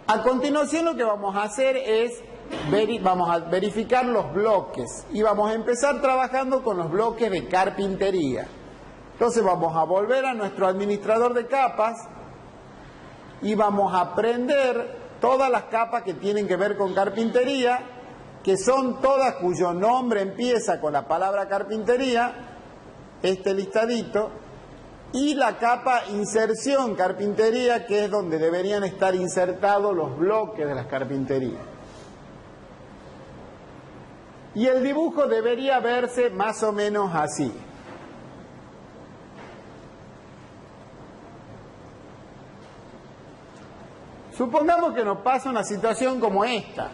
A continuación lo que vamos a hacer es, vamos a verificar los bloques y vamos a empezar trabajando con los bloques de carpintería. Entonces vamos a volver a nuestro administrador de capas y vamos a aprender todas las capas que tienen que ver con carpintería, que son todas cuyo nombre empieza con la palabra carpintería, este listadito, y la capa inserción carpintería, que es donde deberían estar insertados los bloques de las carpinterías. Y el dibujo debería verse más o menos así. Supongamos que nos pasa una situación como esta.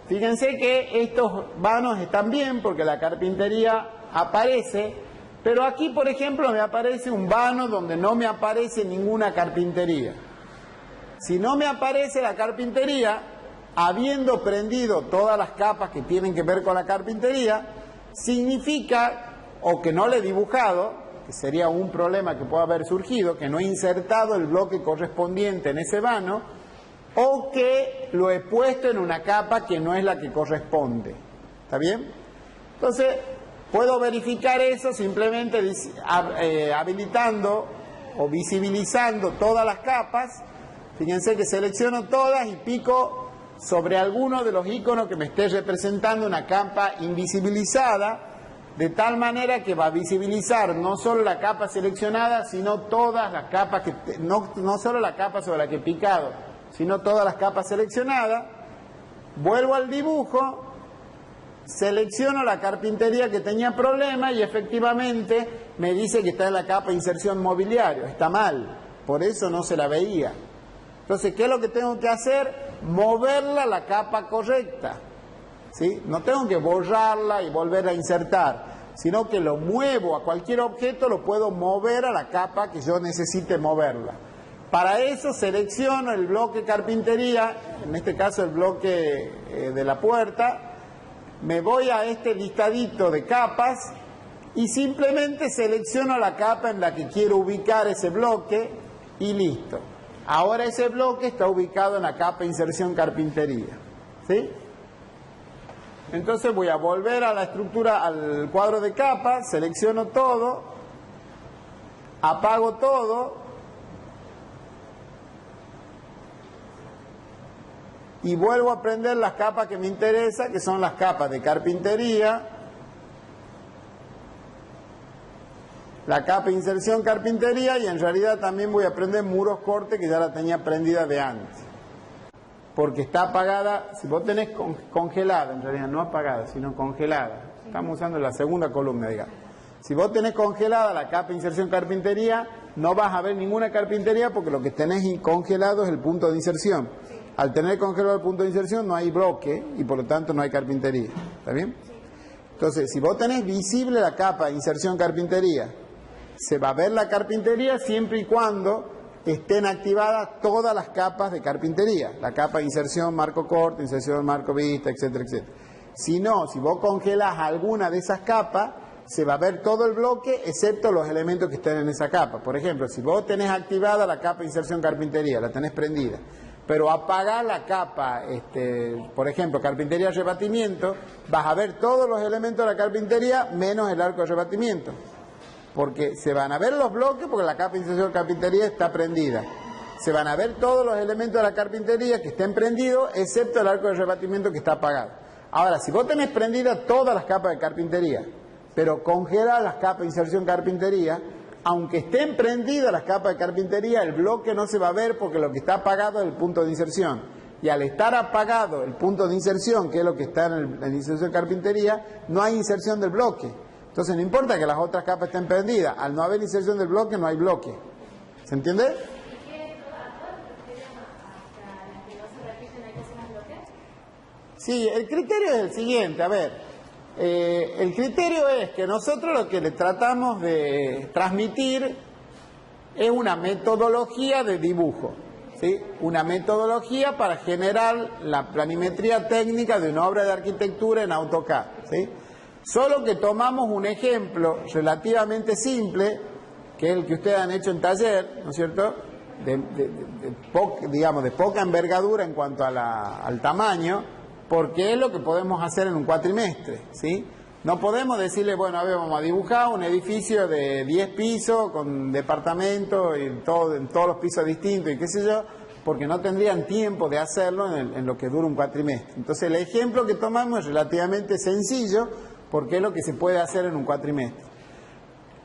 Fíjense que estos vanos están bien porque la carpintería aparece, pero aquí, por ejemplo, me aparece un vano donde no me aparece ninguna carpintería. Si no me aparece la carpintería, habiendo prendido todas las capas que tienen que ver con la carpintería, significa, o que no le he dibujado, que sería un problema que puede haber surgido, que no he insertado el bloque correspondiente en ese vano, o que lo he puesto en una capa que no es la que corresponde. ¿Está bien? Entonces, puedo verificar eso simplemente habilitando o visibilizando todas las capas. Fíjense que selecciono todas y pico sobre alguno de los iconos que me esté representando una capa invisibilizada, de tal manera que va a visibilizar no solo la capa seleccionada, sino todas las capas, no solo la capa sobre la que he picado, sino todas las capas seleccionadas. Vuelvo al dibujo, selecciono la carpintería que tenía problema y efectivamente me dice que está en la capa inserción mobiliario. Está mal, por eso no se la veía. Entonces, ¿qué es lo que tengo que hacer? Moverla a la capa correcta, ¿sí? No tengo que borrarla y volverla a insertar, sino que lo muevo a cualquier objeto, lo puedo mover a la capa que yo necesite moverla. Para eso selecciono el bloque carpintería, en este caso el bloque de la puerta, me voy a este listadito de capas y simplemente selecciono la capa en la que quiero ubicar ese bloque y listo. Ahora ese bloque está ubicado en la capa inserción carpintería, ¿sí? Entonces voy a volver a la estructura, al cuadro de capas, selecciono todo, apago todo y vuelvo a prender las capas que me interesan, que son las capas de carpintería, la capa inserción carpintería, y en realidad también voy a prender muros corte, que ya la tenía prendida de antes, porque está apagada. Si vos tenés congelada, en realidad no apagada, sino congelada, estamos usando la segunda columna, digamos. Si vos tenés congelada la capa inserción carpintería, no vas a ver ninguna carpintería, porque lo que tenés congelado es el punto de inserción. Al tener congelado el punto de inserción no hay bloque y por lo tanto no hay carpintería. ¿Está bien? Entonces, si vos tenés visible la capa inserción carpintería, se va a ver la carpintería siempre y cuando estén activadas todas las capas de carpintería. La capa de inserción marco corte, inserción marco vista, etcétera, etcétera. Si no, si vos congelás alguna de esas capas, se va a ver todo el bloque excepto los elementos que estén en esa capa. Por ejemplo, si vos tenés activada la capa inserción carpintería, la tenés prendida, pero apagás la capa, por ejemplo, carpintería rebatimiento, vas a ver todos los elementos de la carpintería menos el arco de rebatimiento, porque se van a ver los bloques porque la capa de inserción carpintería está prendida. Se van a ver todos los elementos de la carpintería que estén prendidos, excepto el arco de rebatimiento que está apagado. Ahora, si vos tenés prendidas todas las capas de carpintería, pero congelás las capas de inserción carpintería, aunque estén prendidas las capas de carpintería, el bloque no se va a ver porque lo que está apagado es el punto de inserción. Y al estar apagado el punto de inserción, que es lo que está en la inserción de carpintería, no hay inserción del bloque. Entonces no importa que las otras capas estén prendidas, al no haber inserción del bloque no hay bloque. ¿Se entiende? Sí, el criterio es el siguiente, a ver. El criterio es que nosotros lo que le tratamos de transmitir es una metodología de dibujo, ¿sí? Una metodología para generar la planimetría técnica de una obra de arquitectura en AutoCAD, ¿sí? Solo que tomamos un ejemplo relativamente simple, que es el que ustedes han hecho en taller, ¿no es cierto? digamos, de poca envergadura en cuanto a al tamaño, porque es lo que podemos hacer en un cuatrimestre, ¿sí? No podemos decirle, bueno, a ver, vamos a dibujar un edificio de 10 pisos con departamentos y en todos los pisos distintos y qué sé yo, porque no tendrían tiempo de hacerlo en lo que dura un cuatrimestre. Entonces el ejemplo que tomamos es relativamente sencillo porque es lo que se puede hacer en un cuatrimestre.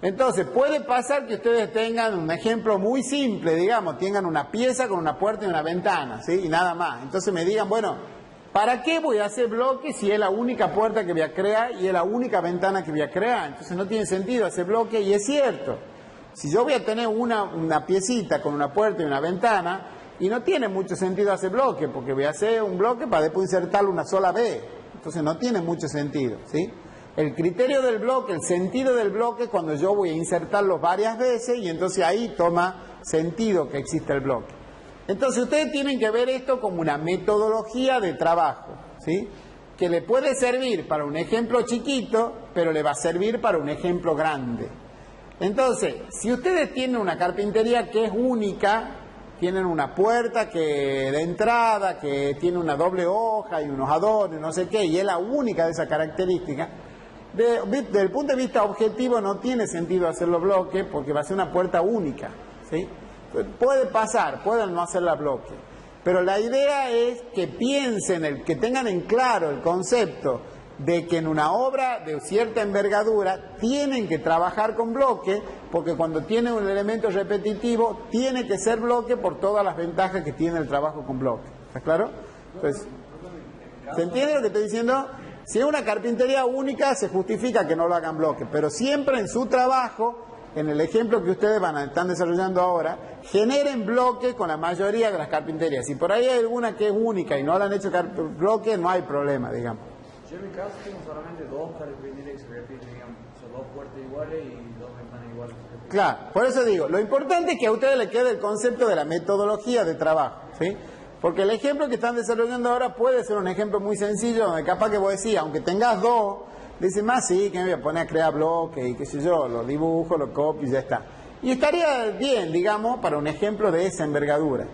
Entonces puede pasar que ustedes tengan un ejemplo muy simple, digamos, tengan una pieza con una puerta y una ventana, ¿sí? Y nada más. Entonces me digan, bueno, ¿para qué voy a hacer bloques si es la única puerta que voy a crear y es la única ventana que voy a crear? Entonces no tiene sentido hacer bloques, y es cierto. Si yo voy a tener una piecita con una puerta y una ventana, y no tiene mucho sentido hacer bloques, porque voy a hacer un bloque para después insertarlo una sola vez. Entonces no tiene mucho sentido, ¿sí? El criterio del bloque, el sentido del bloque es cuando yo voy a insertarlo varias veces y entonces ahí toma sentido que exista el bloque. Entonces ustedes tienen que ver esto como una metodología de trabajo, ¿sí? Que le puede servir para un ejemplo chiquito, pero le va a servir para un ejemplo grande. Entonces, si ustedes tienen una carpintería que es única, tienen una puerta que de entrada, que tiene una doble hoja y unos adornos, no sé qué, y es la única de esa característica, desde el punto de vista objetivo no tiene sentido hacerlo bloque porque va a ser una puerta única, ¿sí? Puede pasar, pueden no hacerla bloque, pero la idea es que piensen, que tengan en claro el concepto de que en una obra de cierta envergadura tienen que trabajar con bloque, porque cuando tiene un elemento repetitivo tiene que ser bloque por todas las ventajas que tiene el trabajo con bloque. ¿Está claro? Entonces, ¿se entiende lo que estoy diciendo? Si es una carpintería única se justifica que no lo hagan bloque, pero siempre en su trabajo, en el ejemplo que ustedes están desarrollando ahora, generen bloque con la mayoría de las carpinterías. Si por ahí hay alguna que es única y no la han hecho bloque, no hay problema, digamos. Yo en mi caso tengo solamente dos carpinterías que se repiten, digamos, son dos puertas iguales y dos ventanas iguales. Claro, por eso digo, lo importante es que a ustedes les quede el concepto de la metodología de trabajo, ¿sí? Porque el ejemplo que están desarrollando ahora puede ser un ejemplo muy sencillo, donde capaz que vos decís, aunque tengas dos, dicen más, sí, que me voy a poner a crear bloques y qué sé yo, los dibujo, los copio y ya está. Y estaría bien, digamos, para un ejemplo de esa envergadura.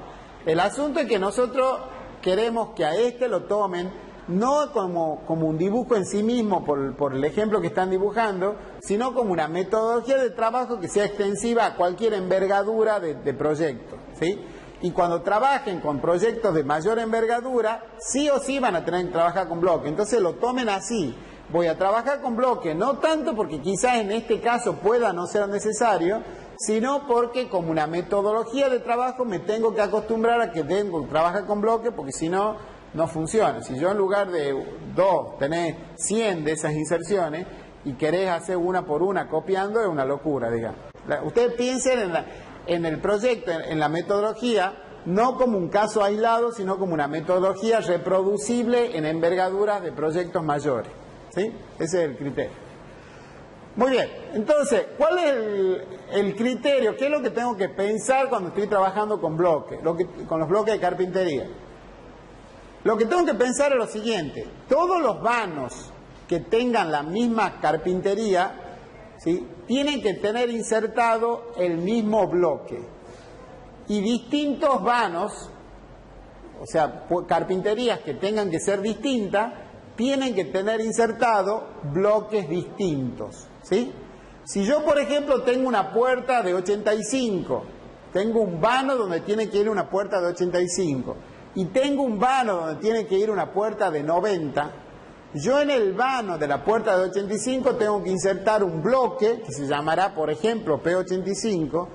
El asunto es que nosotros queremos que a este lo tomen no como un dibujo en sí mismo por el ejemplo que están dibujando, sino como una metodología de trabajo que sea extensiva a cualquier envergadura de proyecto, ¿sí? Y cuando trabajen con proyectos de mayor envergadura, sí o sí van a tener que trabajar con bloque. Entonces lo tomen así. Voy a trabajar con bloque, no tanto porque quizás en este caso pueda no ser necesario, sino porque como una metodología de trabajo me tengo que acostumbrar a que tengo que trabajar con bloque, porque si no, no funciona. Si yo en lugar de 2 tenés 100 de esas inserciones y querés hacer una por una copiando, es una locura, digamos. Ustedes piensen en el proyecto, en la metodología, no como un caso aislado, sino como una metodología reproducible en envergaduras de proyectos mayores, ¿sí? Ese es el criterio. Muy bien, entonces, ¿cuál es el criterio? ¿Qué es lo que tengo que pensar cuando estoy trabajando con bloques, con los bloques de carpintería? Lo que tengo que pensar es lo siguiente: todos los vanos que tengan la misma carpintería, ¿sí?, tienen que tener insertado el mismo bloque. Y distintos vanos, o sea, carpinterías que tengan que ser distintas, tienen que tener insertado bloques distintos, ¿sí? Si yo, por ejemplo, tengo una puerta de 85, tengo un vano donde tiene que ir una puerta de 85, y tengo un vano donde tiene que ir una puerta de 90, yo en el vano de la puerta de 85 tengo que insertar un bloque que se llamará, por ejemplo, P85,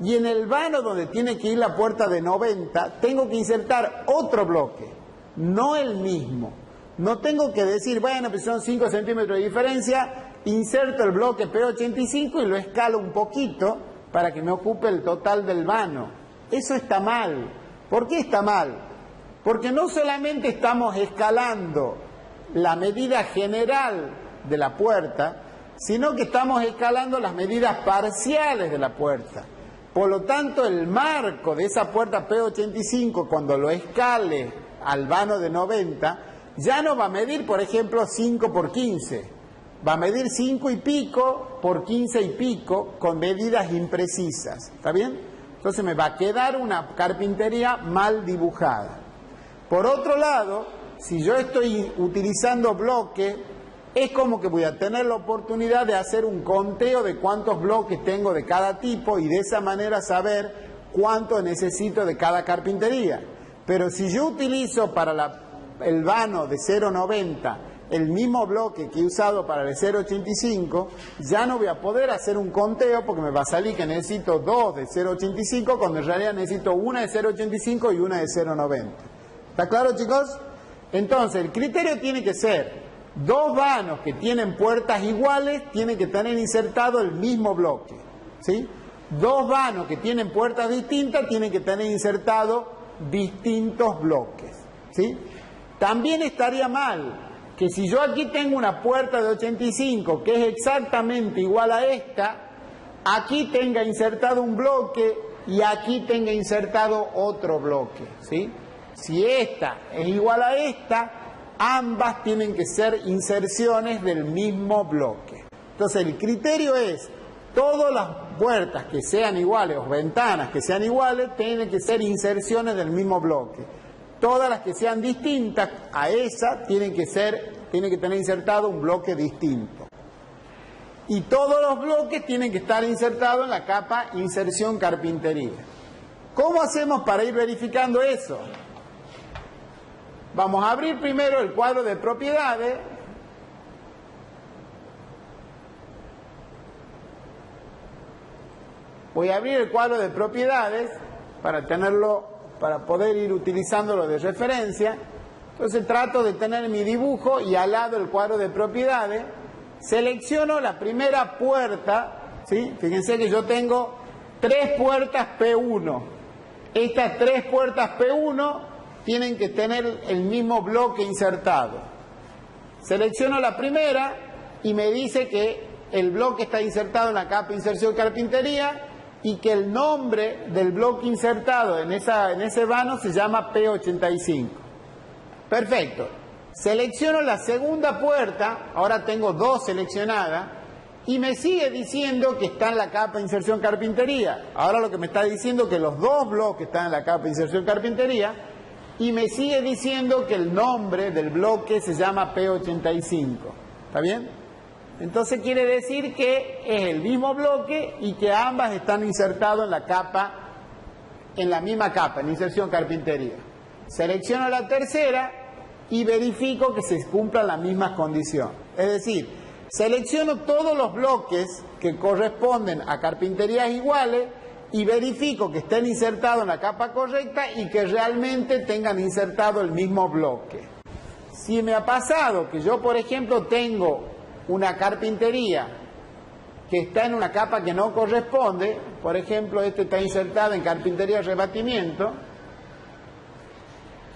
y en el vano donde tiene que ir la puerta de 90 tengo que insertar otro bloque, no el mismo. No tengo que decir, bueno, pues son 5 centímetros de diferencia, inserto el bloque P85 y lo escalo un poquito para que me ocupe el total del vano. Eso está mal. ¿Por qué está mal? Porque no solamente estamos escalando la medida general de la puerta, sino que estamos escalando las medidas parciales de la puerta. Por lo tanto, el marco de esa puerta P85, cuando lo escale al vano de 90, ya no va a medir, por ejemplo, 5 por 15. Va a medir 5 y pico por 15 y pico con medidas imprecisas. ¿Está bien? Entonces me va a quedar una carpintería mal dibujada. Por otro lado, si yo estoy utilizando bloques, es como que voy a tener la oportunidad de hacer un conteo de cuántos bloques tengo de cada tipo y de esa manera saber cuánto necesito de cada carpintería. Pero si yo utilizo para el vano de 0,90 el mismo bloque que he usado para el 0,85, ya no voy a poder hacer un conteo porque me va a salir que necesito dos de 0,85 cuando en realidad necesito una de 0,85 y una de 0,90. ¿Está claro, chicos? Entonces, el criterio tiene que ser dos vanos que tienen puertas iguales, tienen que tener insertado el mismo bloque, ¿sí? Dos vanos que tienen puertas distintas, tienen que tener insertado distintos bloques, ¿sí? También estaría mal que si yo aquí tengo una puerta de 85 que es exactamente igual a esta, aquí tenga insertado un bloque y aquí tenga insertado otro bloque, ¿sí? Si esta es igual a esta, ambas tienen que ser inserciones del mismo bloque. Entonces el criterio es, todas las puertas que sean iguales o ventanas que sean iguales tienen que ser inserciones del mismo bloque. Todas las que sean distintas a esa tienen que tener insertado un bloque distinto. Y todos los bloques tienen que estar insertados en la capa inserción carpintería. ¿Cómo hacemos para ir verificando eso? Vamos a abrir primero el cuadro de propiedades. Voy a abrir el cuadro de propiedades para tenerlo, para poder ir utilizándolo de referencia. Entonces trato de tener mi dibujo y al lado el cuadro de propiedades. Selecciono la primera puerta, ¿sí? Fíjense que yo tengo 3 puertas P1. Estas 3 puertas P1 tienen que tener el mismo bloque insertado. Selecciono la primera y me dice que el bloque está insertado en la capa inserción carpintería y que el nombre del bloque insertado en ese vano se llama P85. Perfecto. Selecciono la segunda puerta, ahora tengo 2 seleccionadas, y me sigue diciendo que está en la capa inserción carpintería. Ahora lo que me está diciendo es que los 2 bloques están en la capa inserción carpintería, y me sigue diciendo que el nombre del bloque se llama P85. ¿Está bien? Entonces quiere decir que es el mismo bloque y que ambas están insertados en la capa, en la misma capa, en inserción carpintería. Selecciono la tercera y verifico que se cumplan las mismas condiciones. Es decir, selecciono todos los bloques que corresponden a carpinterías iguales y verifico que estén insertados en la capa correcta y que realmente tengan insertado el mismo bloque. Si me ha pasado que yo, por ejemplo, tengo una carpintería que está en una capa que no corresponde, por ejemplo, este está insertado en carpintería rebatimiento,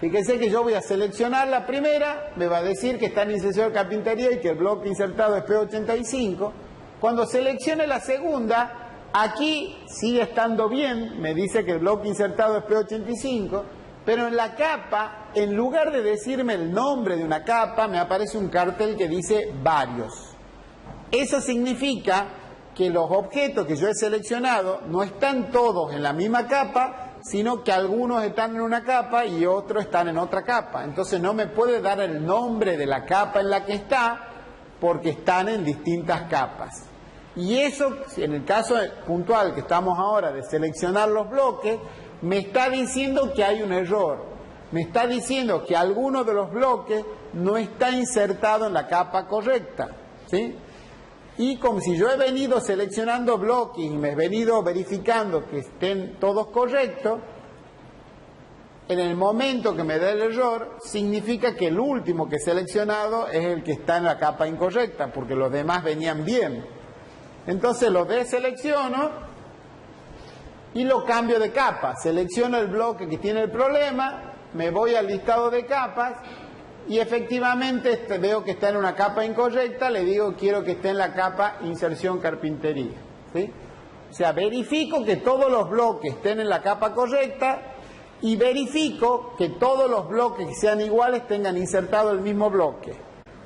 fíjense que yo voy a seleccionar la primera, me va a decir que está en inserción de carpintería y que el bloque insertado es P85. Cuando seleccione la segunda, aquí sigue estando bien, me dice que el bloque insertado es P85, pero en la capa, en lugar de decirme el nombre de una capa, me aparece un cartel que dice varios. Eso significa que los objetos que yo he seleccionado no están todos en la misma capa, sino que algunos están en una capa y otros están en otra capa. Entonces no me puede dar el nombre de la capa en la que está, porque están en distintas capas. Y eso, en el caso puntual que estamos ahora de seleccionar los bloques, me está diciendo que hay un error. Me está diciendo que alguno de los bloques no está insertado en la capa correcta, ¿sí? Y como si yo he venido seleccionando bloques y me he venido verificando que estén todos correctos, en el momento que me dé el error, significa que el último que he seleccionado es el que está en la capa incorrecta, porque los demás venían bien. Entonces lo deselecciono y lo cambio de capa. Selecciono el bloque que tiene el problema, me voy al listado de capas y efectivamente veo que está en una capa incorrecta, le digo quiero que esté en la capa inserción carpintería, ¿sí? O sea, verifico que todos los bloques estén en la capa correcta y verifico que todos los bloques que sean iguales tengan insertado el mismo bloque.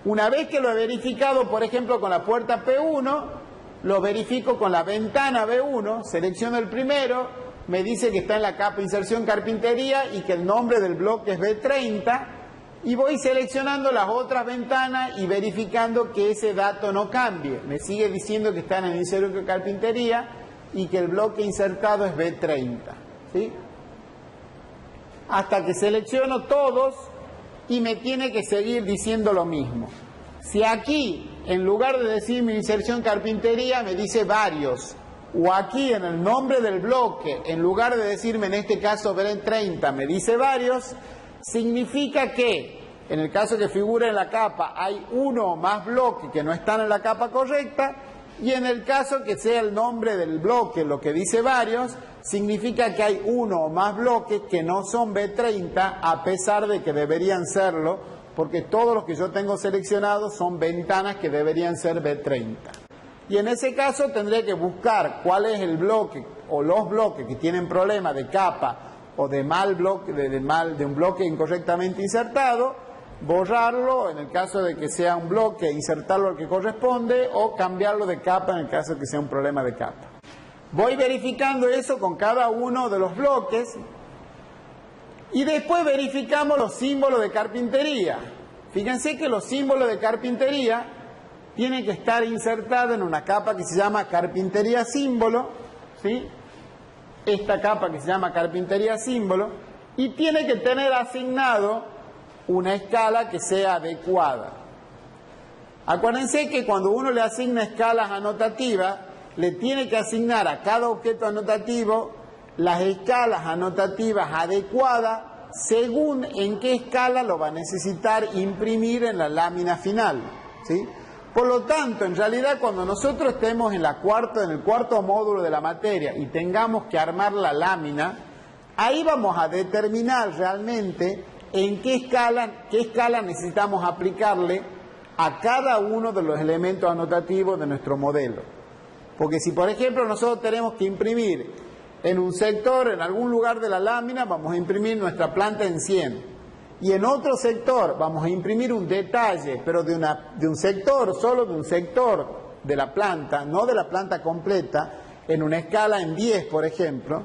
Una vez que lo he verificado, por ejemplo, con la puerta P1, lo verifico con la ventana B1, selecciono el primero, me dice que está en la capa inserción carpintería y que el nombre del bloque es B30, y voy seleccionando las otras ventanas y verificando que ese dato no cambie. Me sigue diciendo que está en el inserción carpintería y que el bloque insertado es B30, ¿sí? Hasta que selecciono todos y me tiene que seguir diciendo lo mismo. Si aquí, en lugar de decirme inserción carpintería, me dice varios, o aquí en el nombre del bloque, en lugar de decirme en este caso B30, me dice varios, significa que en el caso que figure en la capa hay uno o más bloques que no están en la capa correcta, y en el caso que sea el nombre del bloque lo que dice varios, significa que hay uno o más bloques que no son B30 a pesar de que deberían serlo, porque todos los que yo tengo seleccionados son ventanas que deberían ser B30. Y en ese caso tendré que buscar cuál es el bloque o los bloques que tienen problemas de capa o de mal bloque, de un bloque incorrectamente insertado, borrarlo en el caso de que sea un bloque, insertarlo al que corresponde, o cambiarlo de capa en el caso de que sea un problema de capa. Voy verificando eso con cada uno de los bloques y después verificamos los símbolos de carpintería. Fíjense que los símbolos de carpintería tienen que estar insertados en una capa que se llama carpintería símbolo, ¿sí? Esta capa que se llama carpintería símbolo, y tiene que tener asignado una escala que sea adecuada. Acuérdense que cuando uno le asigna escalas anotativas, le tiene que asignar a cada objeto anotativo las escalas anotativas adecuadas según en qué escala lo va a necesitar imprimir en la lámina final, ¿sí? Por lo tanto, en realidad, cuando nosotros estemos en el cuarto módulo de la materia y tengamos que armar la lámina, ahí vamos a determinar realmente en qué escala necesitamos aplicarle a cada uno de los elementos anotativos de nuestro modelo. Porque si, por ejemplo, nosotros tenemos que imprimir en un sector, en algún lugar de la lámina, vamos a imprimir nuestra planta en 100. Y en otro sector vamos a imprimir un detalle, pero de un sector, solo de un sector de la planta, no de la planta completa, en una escala en 10, por ejemplo.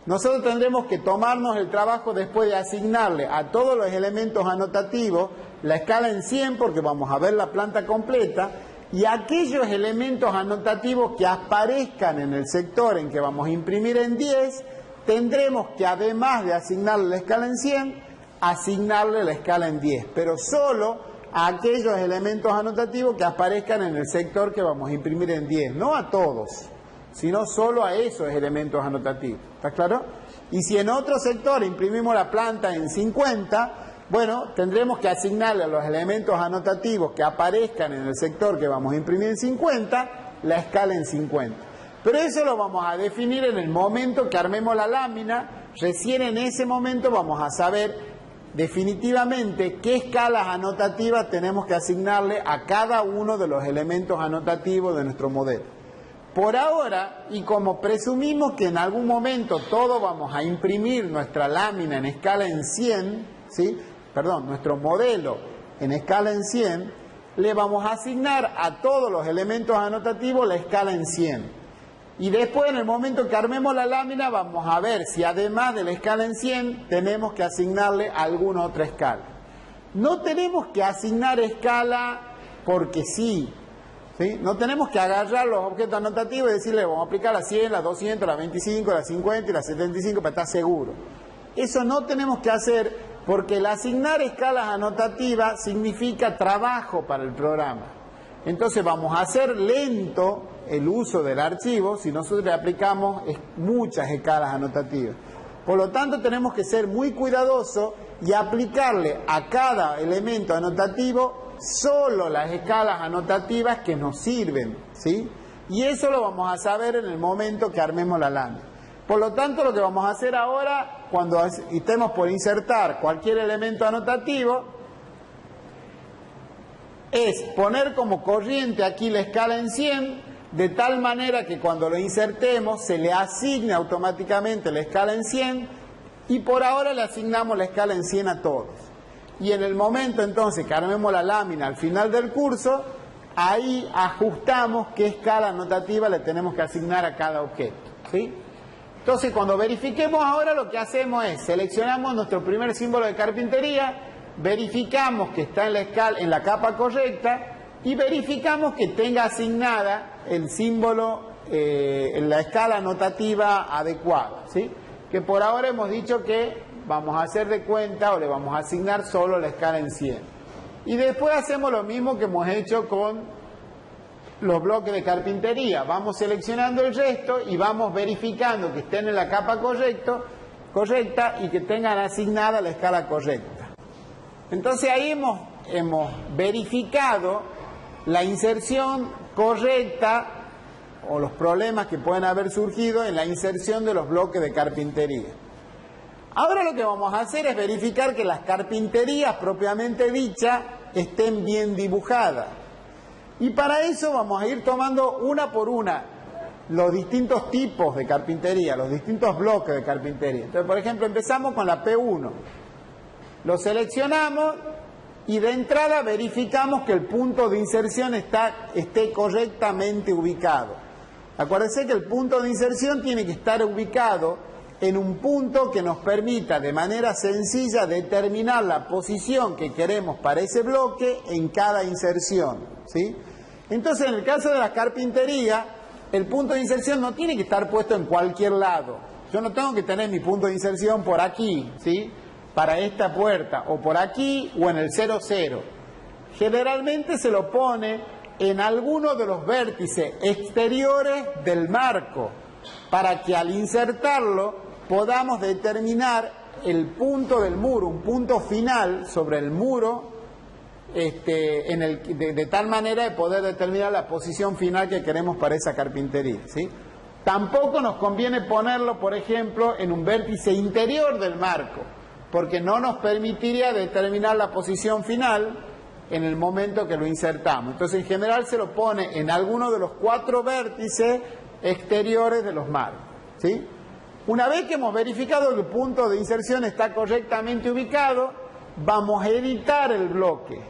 Nosotros tendremos que tomarnos el trabajo después de asignarle a todos los elementos anotativos la escala en 100, porque vamos a ver la planta completa, y aquellos elementos anotativos que aparezcan en el sector en que vamos a imprimir en 10, tendremos que, además de asignarle la escala en 100, asignarle la escala en 10, pero solo a aquellos elementos anotativos que aparezcan en el sector que vamos a imprimir en 10, no a todos, sino solo a esos elementos anotativos. ¿Está claro? Y si en otro sector imprimimos la planta en 50, bueno, tendremos que asignarle a los elementos anotativos que aparezcan en el sector que vamos a imprimir en 50, la escala en 50. Pero eso lo vamos a definir en el momento que armemos la lámina. Recién en ese momento vamos a saber definitivamente qué escalas anotativas tenemos que asignarle a cada uno de los elementos anotativos de nuestro modelo. Por ahora, y como presumimos que en algún momento todos vamos a imprimir nuestra lámina en escala en 100, ¿sí? Nuestro modelo en escala en 100, le vamos a asignar a todos los elementos anotativos la escala en 100. Y después, en el momento que armemos la lámina, vamos a ver si además de la escala en 100, tenemos que asignarle alguna otra escala. No tenemos que asignar escala porque sí, ¿sí? No tenemos que agarrar los objetos anotativos y decirle, vamos a aplicar la 100, la 200, la 25, la 50 y la 75 para estar seguro. Eso no tenemos que hacer porque el asignar escalas anotativas significa trabajo para el programa. Entonces vamos a hacer lento el uso del archivo si nosotros le aplicamos muchas escalas anotativas. Por lo tanto, tenemos que ser muy cuidadosos y aplicarle a cada elemento anotativo solo las escalas anotativas que nos sirven, ¿sí? Y eso lo vamos a saber en el momento que armemos la lámina. Por lo tanto, lo que vamos a hacer ahora, cuando estemos por insertar cualquier elemento anotativo, es poner como corriente aquí la escala en 100, de tal manera que cuando lo insertemos se le asigne automáticamente la escala en 100, y por ahora le asignamos la escala en 100 a todos. Y en el momento entonces que armemos la lámina al final del curso, ahí ajustamos qué escala anotativa le tenemos que asignar a cada objeto, ¿sí? Entonces, cuando verifiquemos ahora, lo que hacemos es, seleccionamos nuestro primer símbolo de carpintería, verificamos que está en la capa correcta y verificamos que tenga asignada el símbolo en la escala notativa adecuada, ¿sí? Que por ahora hemos dicho que vamos a hacer de cuenta o le vamos a asignar solo la escala en 100. Y después hacemos lo mismo que hemos hecho con los bloques de carpintería. Vamos seleccionando el resto y vamos verificando que estén en la capa correcta y que tengan asignada la escala correcta. Entonces ahí hemos verificado la inserción correcta o los problemas que pueden haber surgido en la inserción de los bloques de carpintería. Ahora lo que vamos a hacer es verificar que las carpinterías propiamente dichas estén bien dibujadas. Y para eso vamos a ir tomando una por una los distintos tipos de carpintería, los distintos bloques de carpintería. Entonces, por ejemplo, empezamos con la P1. Lo seleccionamos y de entrada verificamos que el punto de inserción esté correctamente ubicado. Acuérdense que el punto de inserción tiene que estar ubicado en un punto que nos permita de manera sencilla determinar la posición que queremos para ese bloque en cada inserción, ¿sí? Entonces, en el caso de la carpintería, el punto de inserción no tiene que estar puesto en cualquier lado. Yo no tengo que tener mi punto de inserción por aquí, ¿sí? Para esta puerta, o por aquí, o en el 00. Generalmente se lo pone en alguno de los vértices exteriores del marco, para que al insertarlo podamos determinar el punto del muro, un punto final sobre el muro, de tal manera de poder determinar la posición final que queremos para esa carpintería, ¿sí? Tampoco nos conviene ponerlo, por ejemplo, en un vértice interior del marco, porque no nos permitiría determinar la posición final en el momento que lo insertamos. Entonces, en general se lo pone en alguno de los 4 vértices exteriores de los marcos, ¿sí? Una vez que hemos verificado que el punto de inserción está correctamente ubicado, vamos a editar el bloque.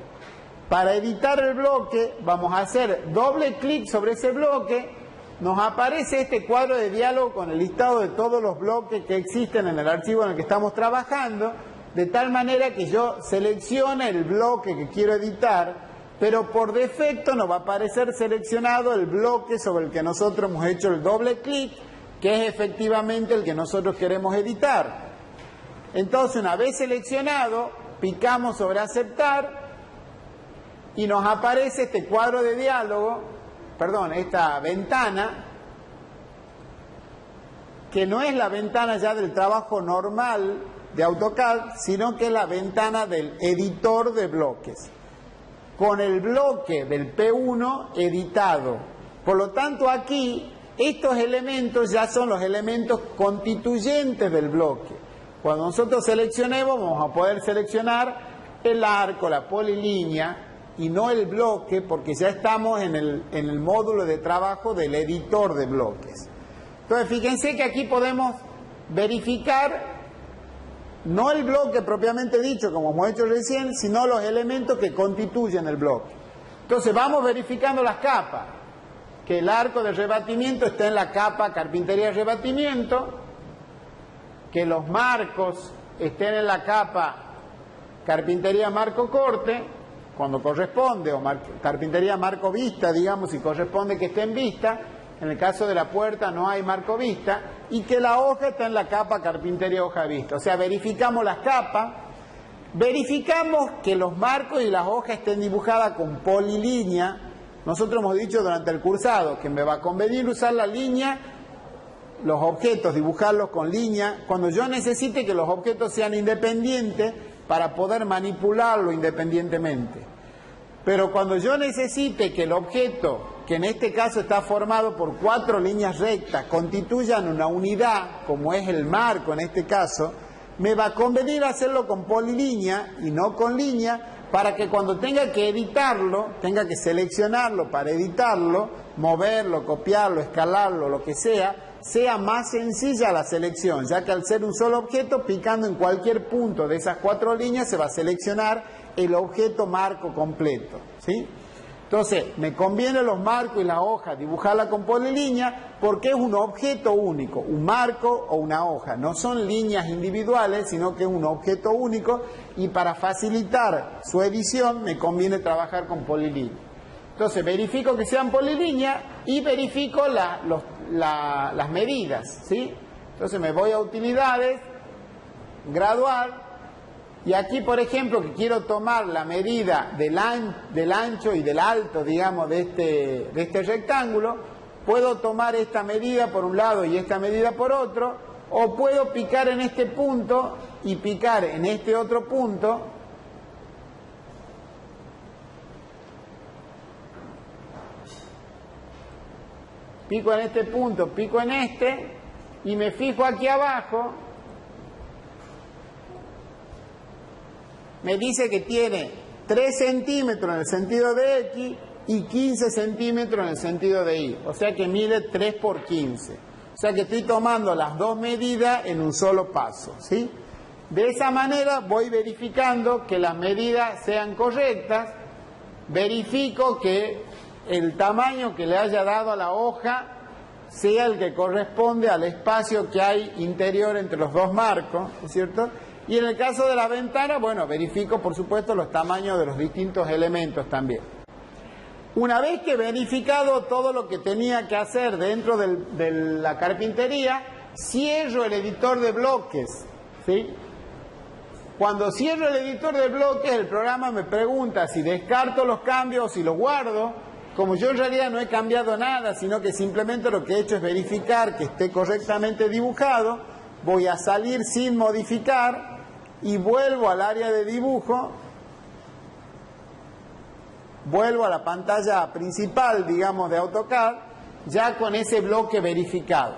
Para editar el bloque vamos a hacer doble clic sobre ese bloque, nos aparece este cuadro de diálogo con el listado de todos los bloques que existen en el archivo en el que estamos trabajando, de tal manera que yo seleccione el bloque que quiero editar, pero por defecto nos va a aparecer seleccionado el bloque sobre el que nosotros hemos hecho el doble clic, que es efectivamente el que nosotros queremos editar. Entonces, una vez seleccionado, picamos sobre aceptar y nos aparece este cuadro de diálogo, esta ventana, que no es la ventana ya del trabajo normal de AutoCAD, sino que es la ventana del editor de bloques, con el bloque del P1 editado. Por lo tanto, aquí estos elementos ya son los elementos constituyentes del bloque. Cuando nosotros seleccionemos, vamos a poder seleccionar el arco, la polilínea, y no el bloque, porque ya estamos en el módulo de trabajo del editor de bloques. Entonces, fíjense que aquí podemos verificar no el bloque propiamente dicho, como hemos hecho recién, sino los elementos que constituyen el bloque. Entonces, vamos verificando las capas. Que el arco de rebatimiento esté en la capa carpintería de rebatimiento, que los marcos estén en la capa carpintería marco corte, cuando corresponde, o carpintería marco vista, digamos, si corresponde que esté en vista. En el caso de la puerta no hay marco vista, y que la hoja está en la capa carpintería hoja vista. O sea, verificamos las capas, verificamos que los marcos y las hojas estén dibujadas con polilínea. Nosotros hemos dicho durante el cursado que me va a convenir usar la línea, los objetos, dibujarlos con línea, cuando yo necesite que los objetos sean independientes para poder manipularlo independientemente. Pero cuando yo necesite que el objeto, que en este caso está formado por 4 líneas rectas, constituyan una unidad, como es el marco en este caso, me va a convenir hacerlo con polilínea y no con línea, para que cuando tenga que editarlo, tenga que seleccionarlo para editarlo, moverlo, copiarlo, escalarlo, lo que sea más sencilla la selección, ya que al ser un solo objeto, picando en cualquier punto de esas 4 líneas se va a seleccionar el objeto marco completo, ¿sí? Entonces, me conviene los marcos y la hoja dibujarla con polilínea porque es un objeto único, un marco o una hoja. No son líneas individuales, sino que es un objeto único y para facilitar su edición me conviene trabajar con polilínea. Entonces, verifico que sean polilínea y verifico las medidas, ¿sí? Entonces, me voy a utilidades, graduar. Y aquí, por ejemplo, que quiero tomar la medida del ancho y del alto, digamos, de este rectángulo, puedo tomar esta medida por un lado y esta medida por otro, o puedo picar en este punto y picar en este otro punto, pico en este punto, pico en este, y me fijo aquí abajo. Me dice que tiene 3 centímetros en el sentido de X y 15 centímetros en el sentido de Y. O sea que mide 3 por 15. O sea que estoy tomando las dos medidas en un solo paso, ¿sí? De esa manera voy verificando que las medidas sean correctas. Verifico que el tamaño que le haya dado a la hoja sea el que corresponde al espacio que hay interior entre los dos marcos, ¿no es cierto? Y en el caso de la ventana, bueno, verifico por supuesto los tamaños de los distintos elementos también. Una vez que he verificado todo lo que tenía que hacer dentro de la carpintería, cierro el editor de bloques, ¿sí? Cuando cierro el editor de bloques, el programa me pregunta si descarto los cambios o si los guardo. Como yo en realidad no he cambiado nada, sino que simplemente lo que he hecho es verificar que esté correctamente dibujado, voy a salir sin modificar y vuelvo al área de dibujo, vuelvo a la pantalla principal, digamos, de AutoCAD, ya con ese bloque verificado.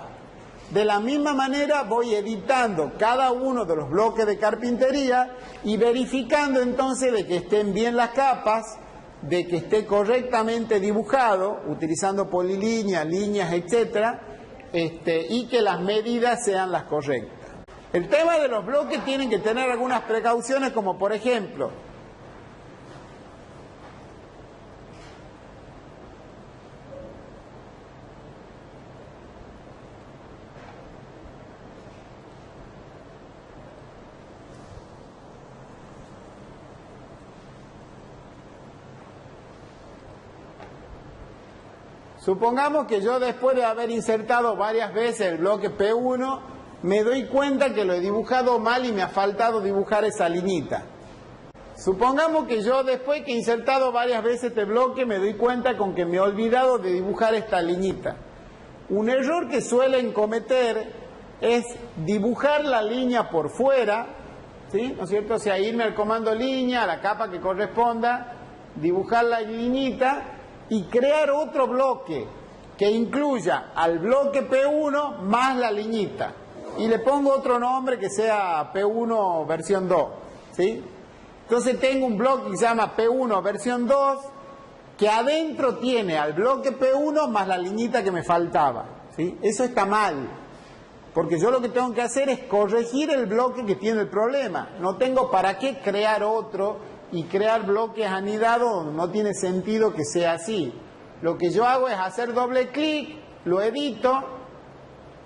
De la misma manera voy editando cada uno de los bloques de carpintería y verificando entonces de que estén bien las capas, de que esté correctamente dibujado, utilizando polilíneas, líneas, etcétera, y que las medidas sean las correctas. El tema de los bloques tienen que tener algunas precauciones, como por ejemplo, supongamos que yo después de haber insertado varias veces el bloque P1, me doy cuenta que lo he dibujado mal y me ha faltado dibujar esa liñita. Supongamos que yo después que he insertado varias veces este bloque, me doy cuenta con que me he olvidado de dibujar esta liñita. Un error que suelen cometer es dibujar la línea por fuera, ¿sí? ¿No es cierto? O sea, irme al comando línea, a la capa que corresponda, dibujar la liñita y crear otro bloque que incluya al bloque P1 más la liñita. Y le pongo otro nombre que sea P1 versión 2, ¿sí? Entonces tengo un bloque que se llama P1 versión 2, que adentro tiene al bloque P1 más la liñita que me faltaba, ¿sí? Eso está mal, porque yo lo que tengo que hacer es corregir el bloque que tiene el problema. No tengo para qué crear otro y crear bloques anidados, no tiene sentido que sea así. Lo que yo hago es hacer doble clic, lo edito.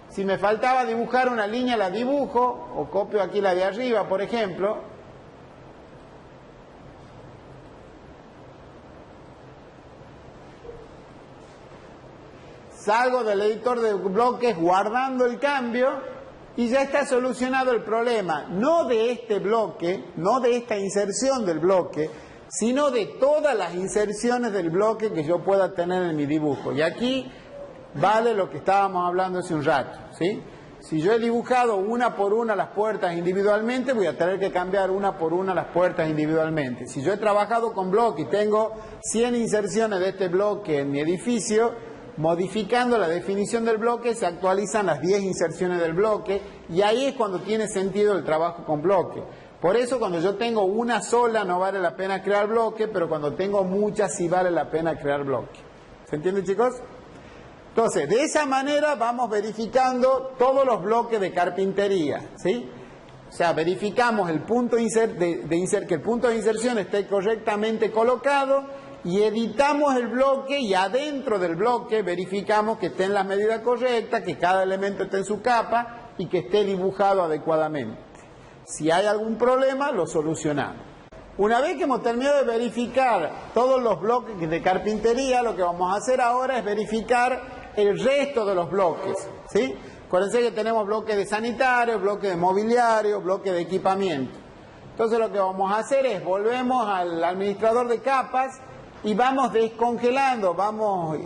Si me faltaba dibujar una línea, la dibujo, o copio aquí la de arriba, por ejemplo. Salgo del editor de bloques guardando el cambio y ya está solucionado el problema, no de este bloque, no de esta inserción del bloque, sino de todas las inserciones del bloque que yo pueda tener en mi dibujo. Y aquí vale lo que estábamos hablando hace un rato, ¿sí? Si yo he dibujado una por una las puertas individualmente, voy a tener que cambiar una por una las puertas individualmente. Si yo he trabajado con bloque y tengo 100 inserciones de este bloque en mi edificio, modificando la definición del bloque se actualizan las 10 inserciones del bloque y ahí es cuando tiene sentido el trabajo con bloque. Por eso cuando yo tengo una sola no vale la pena crear bloque, pero cuando tengo muchas sí vale la pena crear bloque. ¿Se entiende, chicos? Entonces, de esa manera vamos verificando todos los bloques de carpintería, ¿sí? O sea, verificamos el punto que el punto de inserción esté correctamente colocado y editamos el bloque y adentro del bloque verificamos que estén las medidas correctas, que cada elemento esté en su capa y que esté dibujado adecuadamente. Si hay algún problema, lo solucionamos. Una vez que hemos terminado de verificar todos los bloques de carpintería, lo que vamos a hacer ahora es verificar el resto de los bloques, ¿sí? Acuérdense que tenemos bloques de sanitario, bloques de mobiliario, bloques de equipamiento. Entonces lo que vamos a hacer es, volvemos al administrador de capas y vamos descongelando, vamos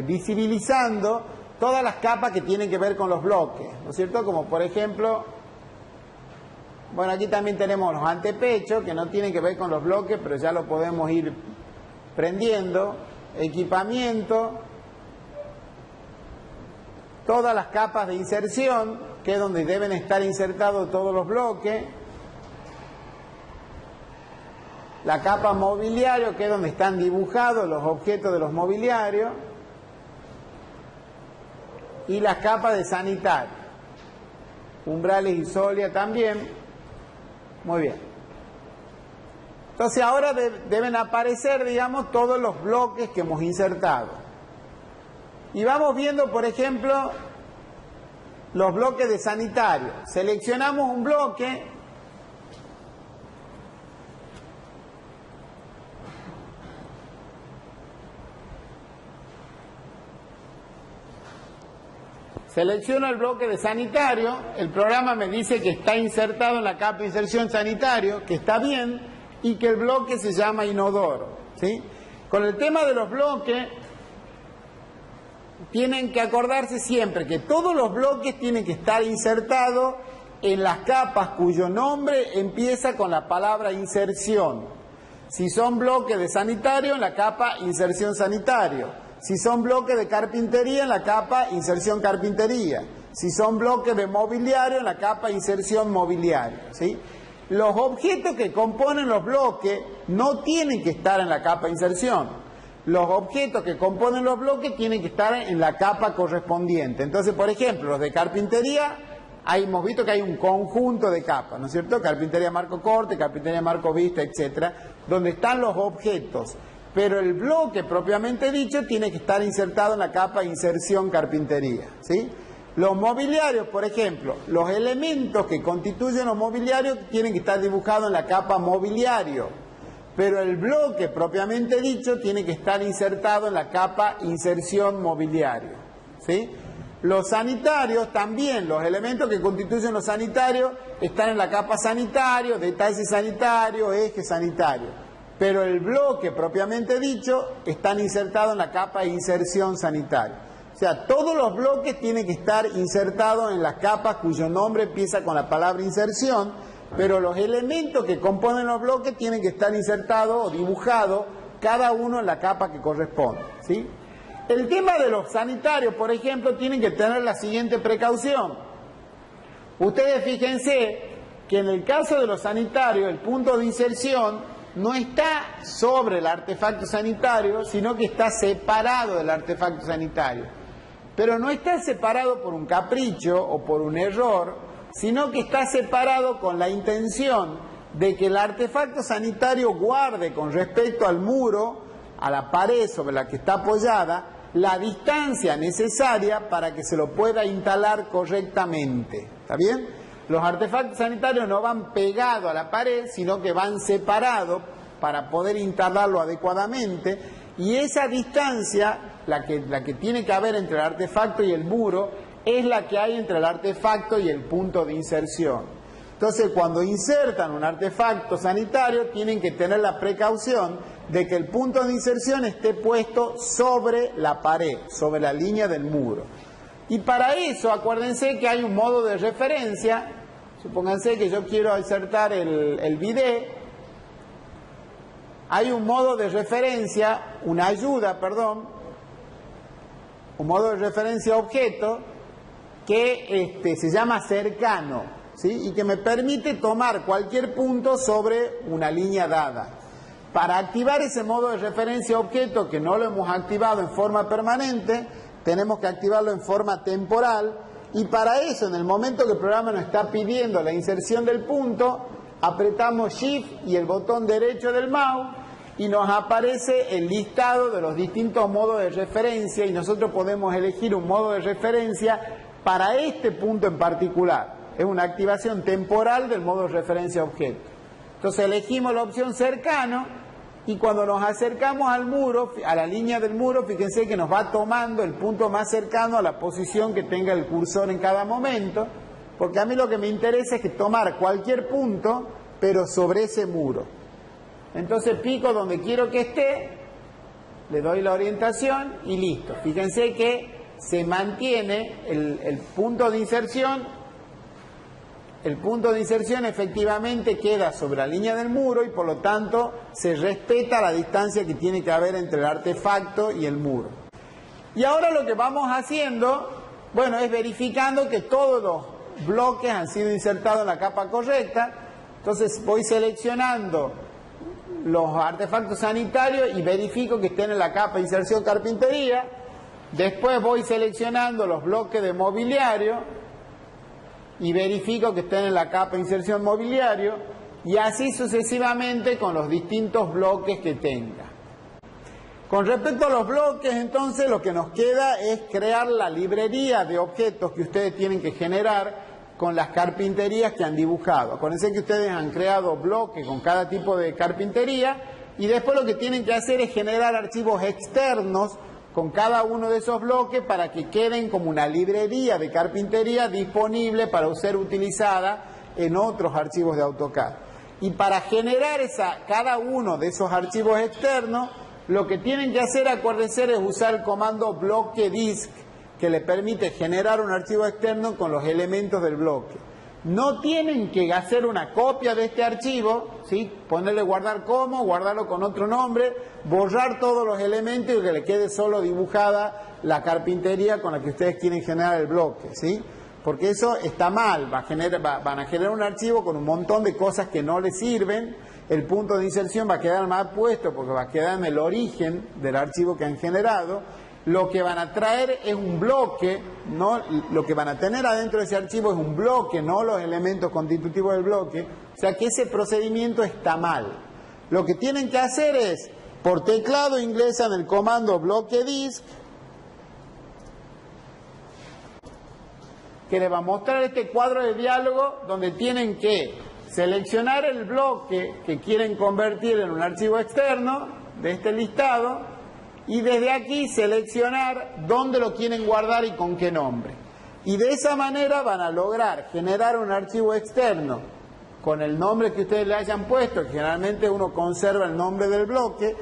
visibilizando todas las capas que tienen que ver con los bloques, ¿no es cierto? Como por ejemplo, bueno, aquí también tenemos los antepechos que no tienen que ver con los bloques, pero ya lo podemos ir prendiendo, equipamiento, todas las capas de inserción, que es donde deben estar insertados todos los bloques, la capa mobiliario, que es donde están dibujados los objetos de los mobiliarios, y las capas de sanitario, umbrales y solia también. Muy bien. Entonces ahora deben aparecer, digamos, todos los bloques que hemos insertado. Y vamos viendo, por ejemplo, los bloques de sanitario. Seleccionamos un bloque. Selecciono el bloque de sanitario, el programa me dice que está insertado en la capa de inserción sanitario, que está bien, y que el bloque se llama inodoro, ¿sí? Con el tema de los bloques, tienen que acordarse siempre que todos los bloques tienen que estar insertados en las capas cuyo nombre empieza con la palabra inserción. Si son bloques de sanitario, en la capa inserción sanitario. Si son bloques de carpintería, en la capa inserción carpintería. Si son bloques de mobiliario, en la capa inserción mobiliario, ¿sí? Los objetos que componen los bloques no tienen que estar en la capa inserción. Los objetos que componen los bloques tienen que estar en la capa correspondiente. Entonces, por ejemplo, los de carpintería, hemos visto que hay un conjunto de capas, ¿no es cierto? Carpintería marco corte, carpintería marco vista, etcétera, donde están los objetos. Pero el bloque propiamente dicho tiene que estar insertado en la capa inserción carpintería, ¿sí? Los mobiliarios, por ejemplo, los elementos que constituyen los mobiliarios tienen que estar dibujados en la capa mobiliario, pero el bloque propiamente dicho tiene que estar insertado en la capa inserción mobiliario, ¿sí? Los sanitarios también, los elementos que constituyen los sanitarios están en la capa sanitario, detalle sanitario, eje sanitario. Pero el bloque propiamente dicho están insertados en la capa de inserción sanitaria. O sea, todos los bloques tienen que estar insertados en las capas cuyo nombre empieza con la palabra inserción, pero los elementos que componen los bloques tienen que estar insertados o dibujados cada uno en la capa que corresponde, ¿sí? El tema de los sanitarios, por ejemplo, tienen que tener la siguiente precaución. Ustedes fíjense que en el caso de los sanitarios el punto de inserción no está sobre el artefacto sanitario, sino que está separado del artefacto sanitario. Pero no está separado por un capricho o por un error, sino que está separado con la intención de que el artefacto sanitario guarde con respecto al muro, a la pared sobre la que está apoyada, la distancia necesaria para que se lo pueda instalar correctamente. ¿Está bien? Los artefactos sanitarios no van pegados a la pared, sino que van separados para poder instalarlo adecuadamente, y esa distancia, la que tiene que haber entre el artefacto y el muro, es la que hay entre el artefacto y el punto de inserción. Entonces, cuando insertan un artefacto sanitario, tienen que tener la precaución de que el punto de inserción esté puesto sobre la pared, sobre la línea del muro. Y para eso, acuérdense que hay un modo de referencia. Supónganse que yo quiero insertar el bidet. Hay un modo de referencia, un modo de referencia objeto que se llama cercano, ¿sí? Y que me permite tomar cualquier punto sobre una línea dada. Para activar ese modo de referencia objeto, que no lo hemos activado en forma permanente, tenemos que activarlo en forma temporal, y para eso, en el momento que el programa nos está pidiendo la inserción del punto, apretamos Shift y el botón derecho del mouse, y nos aparece el listado de los distintos modos de referencia y nosotros podemos elegir un modo de referencia para este punto en particular. Es una activación temporal del modo de referencia objeto. Entonces elegimos la opción cercano y cuando nos acercamos al muro, a la línea del muro, fíjense que nos va tomando el punto más cercano a la posición que tenga el cursor en cada momento, porque a mí lo que me interesa es que tomar cualquier punto, pero sobre ese muro. Entonces pico donde quiero que esté, le doy la orientación y listo. Fíjense que se mantiene el punto de inserción. El punto de inserción efectivamente queda sobre la línea del muro y por lo tanto se respeta la distancia que tiene que haber entre el artefacto y el muro. Y ahora lo que vamos haciendo, bueno, es verificando que todos los bloques han sido insertados en la capa correcta. Entonces voy seleccionando los artefactos sanitarios y verifico que estén en la capa inserción carpintería. Después voy seleccionando los bloques de mobiliario y verifico que estén en la capa inserción mobiliario y así sucesivamente con los distintos bloques que tenga. Con respecto a los bloques, entonces, lo que nos queda es crear la librería de objetos que ustedes tienen que generar con las carpinterías que han dibujado. Acuérdense que ustedes han creado bloques con cada tipo de carpintería y después lo que tienen que hacer es generar archivos externos con cada uno de esos bloques para que queden como una librería de carpintería disponible para ser utilizada en otros archivos de AutoCAD. Y para generar cada uno de esos archivos externos, lo que tienen que hacer, acuérdense, es usar el comando bloque disk, que le permite generar un archivo externo con los elementos del bloque. No tienen que hacer una copia de este archivo, ¿sí? Ponerle guardar como, guardarlo con otro nombre, borrar todos los elementos y que le quede solo dibujada la carpintería con la que ustedes quieren generar el bloque, ¿sí? Porque eso está mal, van a generar un archivo con un montón de cosas que no les sirven, el punto de inserción va a quedar mal puesto porque va a quedar en el origen del archivo que han generado. Lo que van a traer es un bloque, ¿no? Lo que van a tener adentro de ese archivo es un bloque, no los elementos constitutivos del bloque. O sea que ese procedimiento está mal. Lo que tienen que hacer es, por teclado ingresan el comando bloque disk, que les va a mostrar este cuadro de diálogo donde tienen que seleccionar el bloque que quieren convertir en un archivo externo de este listado. Y desde aquí seleccionar dónde lo quieren guardar y con qué nombre. Y de esa manera van a lograr generar un archivo externo con el nombre que ustedes le hayan puesto, que generalmente uno conserva el nombre del bloque,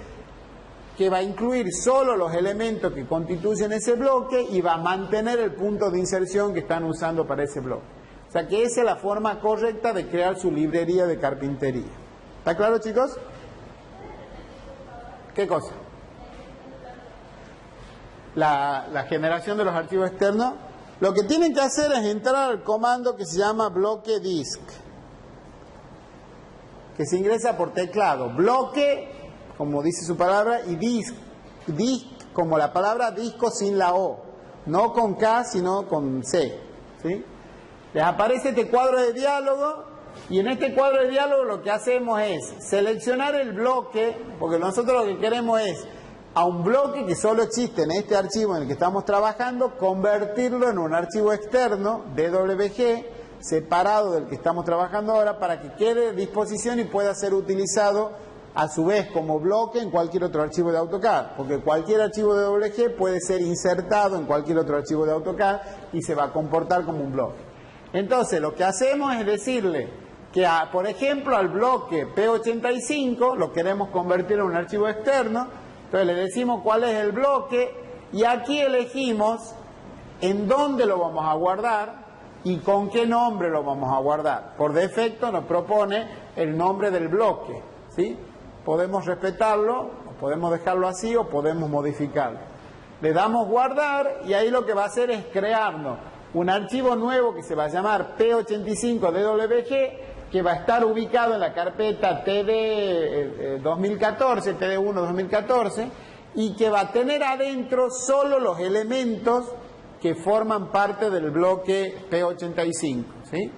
que va a incluir solo los elementos que constituyen ese bloque y va a mantener el punto de inserción que están usando para ese bloque. O sea que esa es la forma correcta de crear su librería de carpintería. ¿Está claro, chicos? ¿Qué cosa? La generación de los archivos externos, lo que tienen que hacer es entrar al comando que se llama bloque disk, que se ingresa por teclado. Bloque, como dice su palabra, y disk como la palabra disco sin la O, no con K sino con C, ¿sí? Les aparece este cuadro de diálogo y en este cuadro de diálogo lo que hacemos es seleccionar el bloque, porque nosotros lo que queremos es a un bloque que solo existe en este archivo en el que estamos trabajando, convertirlo en un archivo externo, DWG, separado del que estamos trabajando ahora, para que quede a disposición y pueda ser utilizado a su vez como bloque en cualquier otro archivo de AutoCAD, porque cualquier archivo de DWG puede ser insertado en cualquier otro archivo de AutoCAD y se va a comportar como un bloque. Entonces, lo que hacemos es decirle que, por ejemplo, al bloque P85 lo queremos convertir en un archivo externo. Entonces le decimos cuál es el bloque y aquí elegimos en dónde lo vamos a guardar y con qué nombre lo vamos a guardar. Por defecto nos propone el nombre del bloque, ¿sí? Podemos respetarlo, o podemos dejarlo así o podemos modificarlo. Le damos guardar y ahí lo que va a hacer es crearnos un archivo nuevo que se va a llamar P85DWG, que va a estar ubicado en la carpeta TD 2014, TD1 2014, y que va a tener adentro solo los elementos que forman parte del bloque P85, ¿sí?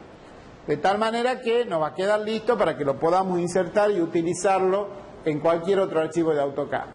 De tal manera que nos va a quedar listo para que lo podamos insertar y utilizarlo en cualquier otro archivo de AutoCAD.